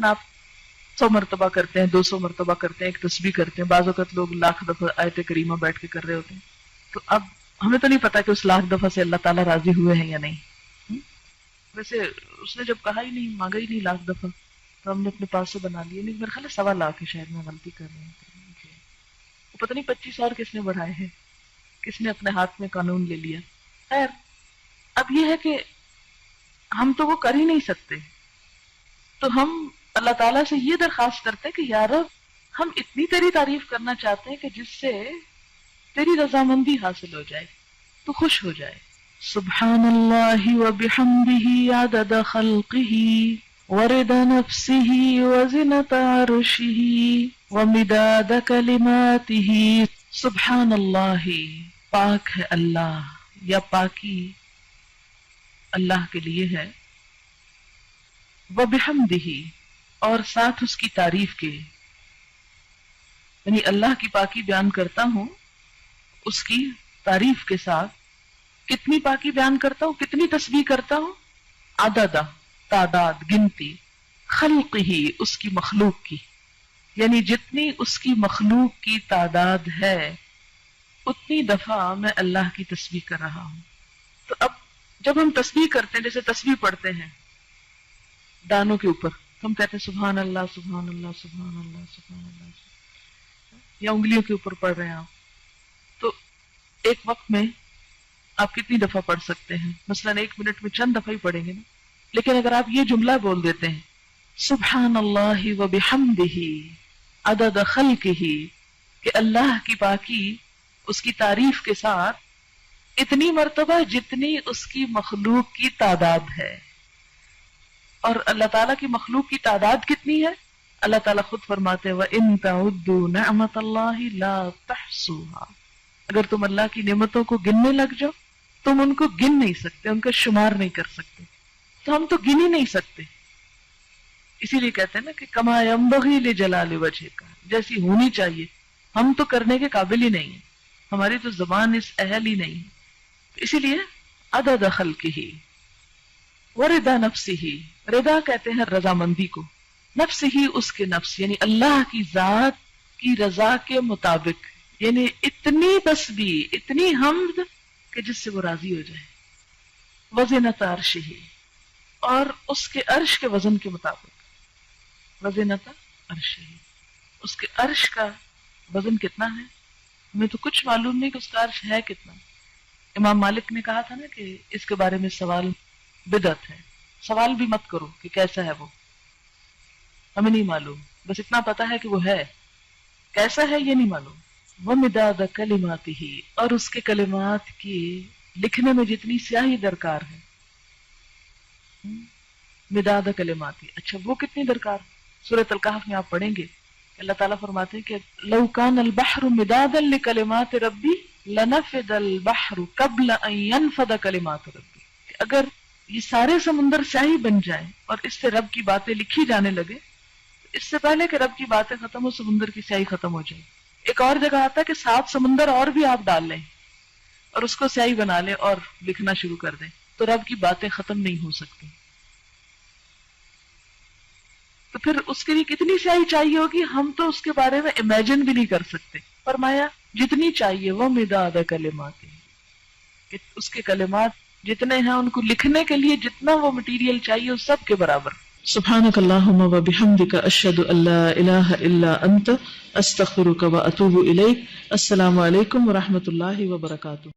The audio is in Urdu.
آپ 100 مرتبہ کرتے ہیں، 200 مرتبہ کرتے ہیں، ایک تسبیح کرتے ہیں، بعض اوقات لوگ لاکھ دفعہ آیت کریمہ بیٹھ کے کر رہے ہوتے ہیں. تو اب ہمیں تو نہیں پتا کہ اس لاکھ دفعہ سے اللہ تعالیٰ راضی ہوئے ہیں یا نہیں. ویسے اس نے جب کہا ہی نہیں، مانگا ہی نہیں لاکھ دفعہ، تو ہم نے اپنے پاس سے بنا لیا. نہیں، میرے خیال ہے 1.25 لاکھ ہے، شاید میں غلطی کر رہی ہوں. وہ پتہ نہیں 25 اور کس نے بڑھائے ہیں، کس نے اپنے ہاتھ میں قانون لے لیا. خیر، اب یہ ہے کہ ہم تو وہ کر ہی نہیں سکتے، تو ہم اللہ تعالیٰ سے یہ درخواست کرتے ہیں کہ یا رب، ہم اتنی تیری تعریف کرنا چاہتے ہیں کہ جس سے تیری رضامندی حاصل ہو جائے، تو خوش ہو جائے. سبحان اللہ وبحمدہ عدد خلقہ ورضا نفسہ وزنۃ عرشہ ومداد کلماتہ. سبحان اللہ، پاک ہے اللہ، یا پاکی اللہ کے لیے ہے. وبحمدہ، اور ساتھ اس کی تعریف کے، یعنی اللہ کی پاکی بیان کرتا ہوں اس کی تعریف کے ساتھ. کتنی پاکی بیان کرتا ہوں، کتنی تسبیح کرتا ہوں. عدد، تعداد، گنتی. خلق ہی، اس کی مخلوق کی، یعنی جتنی اس کی مخلوق کی تعداد ہے اتنی دفعہ میں اللہ کی تسبیح کر رہا ہوں. تو اب جب ہم تسبیح کرتے ہیں، جیسے تسبیح پڑھتے ہیں دانوں کے اوپر، تو ہم کہتے ہیں سبحان اللہ سبحان اللہ سبحان اللہ سبحان اللہ، یا انگلیوں کے اوپر پڑھ رہے ہیں آپ، تو ایک وقت میں آپ کتنی دفعہ پڑھ سکتے ہیں؟ مثلا 1 منٹ میں چند دفعہ ہی پڑھیں گے نا. لیکن اگر آپ یہ جملہ بول دیتے ہیں سبحان اللہ وبحمدہ عدد خلقہ، کہ اللہ کی پاکی اس کی تعریف کے ساتھ اتنی مرتبہ جتنی اس کی مخلوق کی تعداد ہے. اور اللہ تعالیٰ کی مخلوق کی تعداد کتنی ہے؟ اللہ تعالیٰ خود فرماتے ہیں وَإِن تَعُدُّوا نِعْمَةَ اللَّهِ لَا تَحْصُوهَا. اگر تم اللہ کی نعمتوں کو گننے لگ جاؤ، تم ان کو گن نہیں سکتے، ان کا شمار نہیں کر سکتے. تو ہم تو گن ہی نہیں سکتے. اسی لیے کہتے ہیں نا کہ کما ينبغي لجلال وجهك، جیسی ہونی چاہیے ہم تو کرنے کے قابل ہی نہیں ہیں، ہماری تو زبان اس اہل ہی نہیں ہے. اسی لیے عدد خلقہ ورضا نفسہ، رضا کہتے ہیں رضامندی کو، نفس ہی اس کے نفس، یعنی اللہ کی ذات کی رضا کے مطابق، یعنی اتنی تسبیح، اتنی حمد کہ جس سے وہ راضی ہو جائے. وزنۃ عرشہ، اور اس کے عرش کے وزن کے مطابق. وزنۃ عرشہ، اس کے عرش کا وزن کتنا ہے؟ ہمیں تو کچھ معلوم نہیں کہ اس کا عرش ہے کتنا. امام مالک نے کہا تھا نا کہ اس کے بارے میں سوال بدعت ہے. سوال بھی مت کرو کہ کیسا ہے وہ، ہمیں نہیں معلوم، بس اتنا پتا ہے کہ وہ ہے، کیسا ہے یہ نہیں معلوم. وَمِدَادَ كَلِمَاتِهِ، اور اس کے کلمات کی لکھنے میں جتنی سیاہی درکار ہے. مداد کلماتی، اچھا وہ کتنی درکار؟ سورۃ الکہف میں آپ پڑھیں گے کہ اللہ تعالیٰ فرماتے ہیں کہ لو کان البحر مدادا لکلمات ربی لنفد البحر قبل ان ينفد کلمات ربی، کہ اگر یہ سارے سمندر سیاہی بن جائیں اور اس سے رب کی باتیں لکھی جانے لگے، اس سے پہلے کہ رب کی باتیں ختم ہو سمندر کی سیاہی ختم ہو جائے. ایک اور جگہ آتا ہے کہ 7 سمندر اور بھی آپ ڈال لیں اور اس کو سیاہی بنا لیں اور لکھنا شروع کر دیں تو رب کی باتیں ختم نہیں ہو سکتی. تو پھر اس کے لیے کتنی سیاہی چاہیے ہوگی، ہم تو اس کے بارے میں امیجن بھی نہیں کر سکتے. فرمایا جتنی چاہیے وہ مداد کلمات، کہ اس کے کلمات جتنے ہیں ان کو لکھنے کے لیے جتنا وہ مٹیریل چاہیے اس سب کے برابر. سبحانک اللہم وبحمدک اشہد ان لا الہ الا انت استغفرک واتوب الیک. السلام علیکم ورحمۃ اللہ وبرکاتہ.